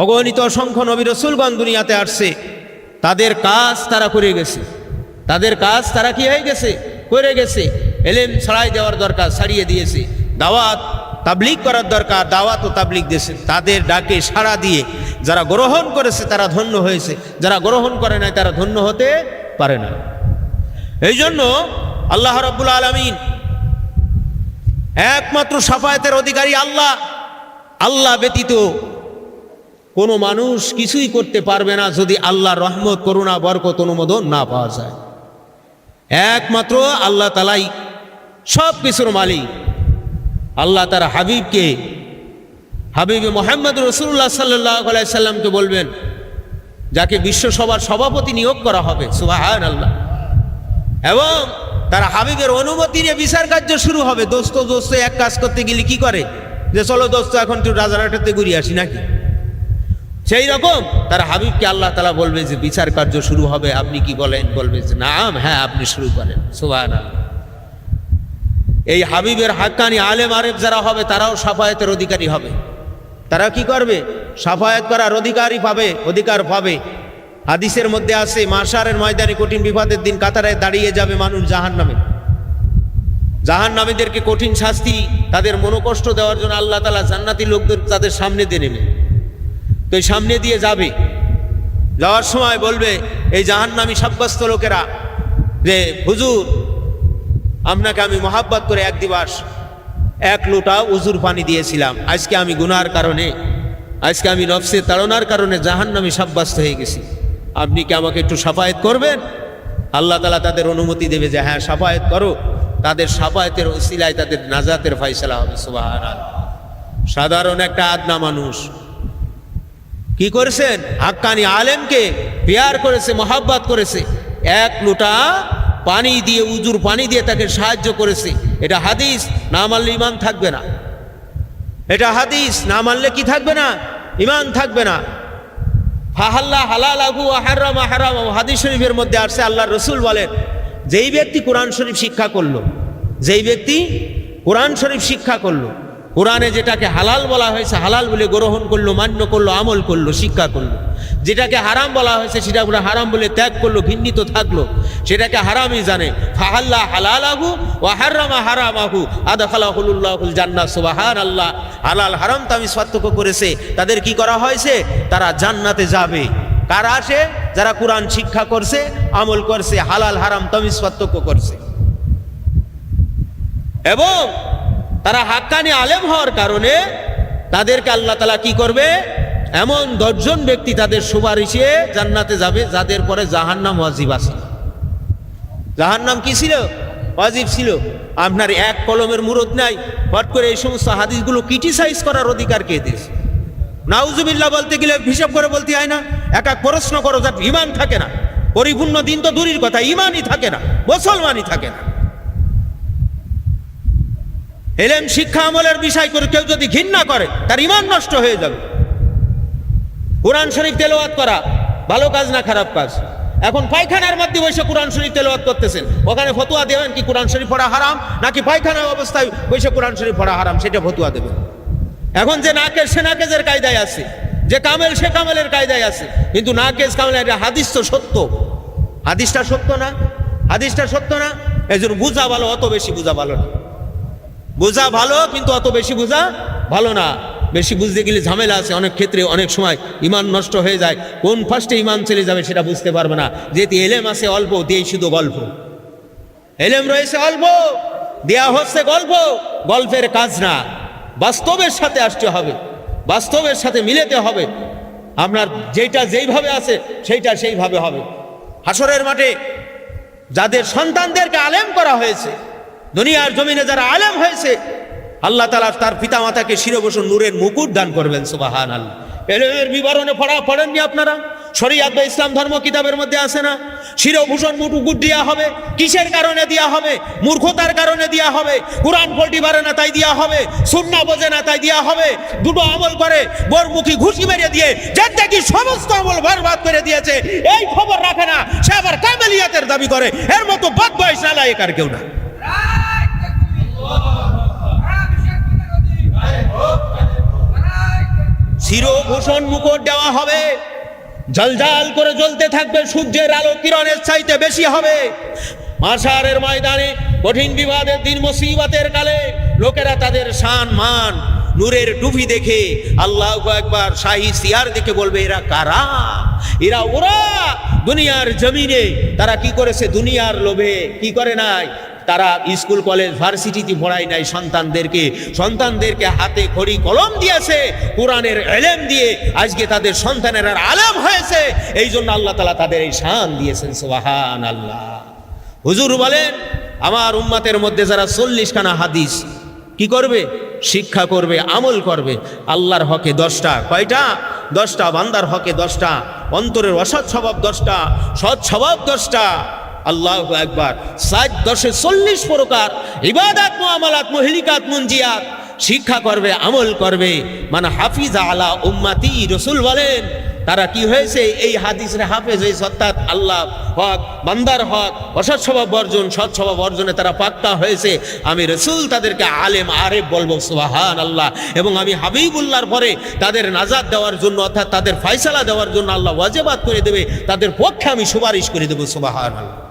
অগণিত অসংখ্য নবী রাসূলগণ দুনিয়াতে আসছে, তাদের কাজ তারা করে গেছে, তাদের কাজ তারা কি হয়ে গেছে, করে গেছে। এলেম ছড়াই দেওয়ার দরকার, ছাড়িয়ে দিয়েছে। দাওয়াত তাবলীগ করার দরকার, দাওয়াত ও তাবলীগ দিয়েছে। তাদের ডাকে সাড়া দিয়ে যারা গ্রহণ করেছে তারা ধন্য হয়েছে, যারা গ্রহণ করে নাই তারা ধন্য হতে পারে না। এই জন্য আল্লাহ রাব্বুল আলামিন একমাত্র শাফায়াতের অধিকারী আল্লাহ। আল্লাহ ব্যতীত কোনো মানুষ কিছুই করতে পারবে না যদি আল্লাহর রহমত, করুণা, বরকত, অনুমোদন না পাওয়া যায়। একমাত্র আল্লাহ তাআলাই সব কিছুর মালিক। আল্লাহ তার হাবিবকে, হাবিবে মুহাম্মদ রাসূলুল্লাহ সাল্লাল্লাহু আলাইহি সাল্লামকে বলবেন, যাকে বিশ্বসভার সভাপতি নিয়োগ করা হবে, সুবহানাল্লাহ, এবং তার হাবিবের অনুমতি নিয়ে বিচার কার্য শুরু হবে। দোস্ত দোস্ত এক কাজ করতে গেলে কি করে, যে চলো দোস্ত এখন একটু রাজারহাটে ঘুরিয়ে আসি নাকি, সেই রকম তার হাবিবকে আল্লাহ তাআলা বলবে যে বিচার কার্য শুরু হবে, আপনি কি বলেন? বলবে যে নাম, হ্যাঁ আপনি শুরু করেন। সুবহানাল্লাহ। এই হাবিবের হাক্কানি আলেম আরেফ যারা হবে তারাও শাফায়াতের অধিকারী হবে। তারা কি করবে? শাফায়াত করার অধিকার পাবে। হাদিসের মধ্যে আছে, মাশারের ময়দানে কঠিন বিপদের দিন কাতারে দাঁড়িয়ে যাবে মানুষ জাহান্নামে। জাহান্নামীদেরকে কঠিন শাস্তি, তাদের মনোকষ্ট দেওয়ার জন্য আল্লাহ তাআলা জান্নাতি লোকদের তাদের সামনে দিয়ে নেবে। তো এই সামনে দিয়ে যাবে, যাওয়ার সময় বলবে এই জাহান্নামী সাব্যস্ত লোকেরা যে হুজুর, আপনাকে আমি মহাব্বত করে এক দিবস এক লোটা উজুর পানি দিয়েছিলাম, আজকে আমি গুনার কারণে, আজকে আমি নফসে তাড়নার কারণে জাহান্নামী সাব্যস্ত হয়ে গেছি, আপনি কি আমাকে একটু শাফায়াত করবেন? আল্লাহ তাআলা তাদের অনুমতি দেবে যে হ্যাঁ শাফায়াত করো। তাদের শাফায়াতের ওসিলায় তাদের নাজাতের ফয়সালা হবে। সুবহানাল্লাহ। সাধারণ একটা আদনা মানুষ কি করেছেন? হাক্কানি আলেমকে পেয়ার করেছে, মহাব্বত করেছে, এক লোটা পানি দিয়ে, উজুর পানি দিয়ে তাকে সাহায্য করেছে। এটা হাদিস, না মানলে ইমান থাকবে না। এটা হাদিস, না মানলে কি থাকবে না? ইমান থাকবে না। ফাহাল্লা হালালাহু ওয়া হারামা হারামাহু, হাদিস শরীফের মধ্যে আসছে, আল্লাহর রাসূল বলেন, যেই ব্যক্তি কোরআন শরীফ শিক্ষা করলো, যেই ব্যক্তি কোরআন শরীফ শিক্ষা করলো, কোরআনে যেটাকে হালাল বলা হয়েছে হালাল বলে গ্রহণ করলো, মান্য করলো, আমল করলো, শিক্ষা করলো, যেটাকে হারাম বলা হয়েছে সেটা বলে হারাম বলে ত্যাগ করলো, ঘৃণিত থাকলো, সেটাকে হারামই জানে। ফাহাল্লা হালালাহু ওয়া হারামা হারামাহু আদখালাহুল্লাহুল জান্নাহ। সুবহানাল্লাহ। হালাল হারাম তামিজ পার্থক্য করেছে, তাদের কি করা হয়েছে? তারা জান্নাতে যাবে। কারা আসে? যারা কোরআন শিক্ষা করছে, আমল করছে, হালাল হারাম তামিজ পার্থক্য করছে। এবং তারা হাক্কানি আলেম হওয়ার কারণে তাদেরকে আল্লাহ তাআলা কি করবে? এমন 10 জন ব্যক্তি তাদের সুপারিশে জান্নাতে যাবে, যাদের পরে জাহান্নাম ওয়াজিব আছে। জাহান্নাম কি ছিল? ওয়াজিব ছিল। আপনার এক কলমের মুরদ নাই, হট করে এই সমস্ত হাদিসগুলো ক্রিটিসাইজ করার অধিকার কে দিয়েছে? নাউজুবিল্লাহ বলতে গেলে হিসাব করে বলতে হয় না। এক এক প্রশ্ন করো, যার ঈমান থাকে না, পরিপূর্ণ দিন তো দূরের কথা, ঈমানই থাকে না, মুসলমানই থাকে না। এলেম শিক্ষা আমলের বিষয় করে কেউ যদি ঘৃণা করে তার ঈমান নষ্ট হয়ে যাবে। কোরআন শরীফ তেলাওয়াত করা ভালো কাজ না খারাপ কাজ? এখন পায়খানার মধ্যে বসে কোরআন শরীফ তেলাওয়াত করতেছেন, ওখানে ফতোয়া দেবেন কি কোরআন শরীফ পড়া হারাম, নাকি পায়খানার অবস্থায় বসে কোরআন শরীফ পড়া হারাম, সেটা ফতোয়া দেবেন। এখন যে নাকেশ সে নাকেজের কায়দায় আছে, যে কামেল সে কামেলের কায়দায় আছে, কিন্তু নাকেশ কামেল, হাদিস তো সত্য, হাদিসটা সত্য না, হাদিসটা সত্য না। এই জন্য বুঝা ভালো, অত বেশি বুঝা ভালো না। বোঝা ভালো, কিন্তু অত বেশি বোঝা ভালো না। বেশি বুঝতে গেলে ঝামেলা আছে, অনেক ক্ষেত্রে অনেক সময় ইমান নষ্ট হয়ে যায়। কোন ফার্স্টে ইমান চলে যাবে সেটা বুঝতে পারবে না। যেহেতু এলেম আছে অল্প, দিয়েই শুধু গল্প, এলেম রয়েছে অল্প, দেয়া হচ্ছে গল্প, গল্পের কাজ না। বাস্তবের সাথে আসতে হবে, বাস্তবের সাথে মিলেতে হবে। আপনার যেটা যেইভাবে আছে সেইটা সেইভাবে হবে। হাসরের মাঠে যাদের সন্তানদেরকে আলেম করা হয়েছে, দুনিয়ার জমিনে যারা আলেম হয়েছে, আল্লাহ তাআলা তার পিতামাতাকে শিরোভূষণ নূরের মুকুট দান করবেন। সুবহানাল্লাহ। এলেমের বিবরণে পড়েননি আপনারা? শরীয়ত বা ইসলাম ধর্ম কিতাবের মধ্যে আছে না? শিরোভূষণ মুকুট দেওয়া হবে। কিসের কারণে দেওয়া হবে? মূর্খতার কারণে দেওয়া হবে। কোরআন পড়তে পারে না তাই দেওয়া হবে, সুন্নাহ বোঝে না তাই দেওয়া হবে। দুটো আমল করে বোরমুখী ঘুষি মেরে দিয়ে যে দেখি সমস্ত আমল বরবাদ করে দিয়েছে, এই খবর রাখে না, সে আবার কামেলিয়াতের দাবি করে। এর মতো বদবয়স নালায়েক আর কেউ না। চিরভূষণ মুকুট দেওয়া হবে, জলজাল করে জ্বলতে থাকবে, সূর্যের আলো কিরণের চাইতে বেশি হবে। মাশারের ময়দানে কঠিন বিবাদের দিন, মুসিবতের কালে লোকেরা তাদের শান মান নূরের টুপি দেখে, আল্লাহু আকবার, শাহী সিয়ার দেখে বলবে এরা কারা? এরা ওরা দুনিয়ার জমিনে তারা কি করেছে? দুনিয়ার লোভে কি করে নাই? তারা স্কুল কলেজ ভার্সিটিতে পড়ায় নাই সন্তানদেরকে হাতে খড়ি কলম দিয়েছে, কোরআনের ইলম দিয়ে আজকে তাদের সন্তানেরা আলেম হয়েছে। এই জন্য আল্লাহ তাআলা তাদের এই শান দিয়েছেন। সুবহানাল্লাহ। হুজুর বলেন আমার উম্মতের মধ্যে যারা 40 খানা হাদিস কি করবে? শিক্ষা করবে, আমল করবে। আল্লাহর হকে 10টা, কয়টা? 10টা। বান্দার হকে 10টা, অন্তরের অসৎ স্বভাব 10টা, সৎ স্বভাব 10টা। আল্লাহু আকবার। 7-10 40 প্রকার ইবাদত, মুআমালাত, মুহলিকাত, মুনজিয়াত শিক্ষা করবে, আমল করবে। মানে হাফিজ আলা উম্মতি, রাসূল বলেন তারা কি হয়েছে? এই হাদিসের হাফেজ হয়েছে, অর্থাৎ আল্লাহ হক, বান্দার হক, অসৎ স্বভাব বর্জন, সৎ স্বভাব অর্জনে তারা পাক্কা হয়েছে। আমি রাসূল তাদেরকে আলেম আরেফ বলবো। সুবহানাল্লাহ। এবং আমি হাবিবুল্লাহর পরে তাদের নাজাত দেওয়ার জন্য, অর্থাৎ তাদের ফয়সালা দেওয়ার জন্য আল্লাহ ওয়াজিবাত করে দেবে, তাদের পক্ষে আমি সুপারিশ করে দেবো। সুবহানাল্লাহ।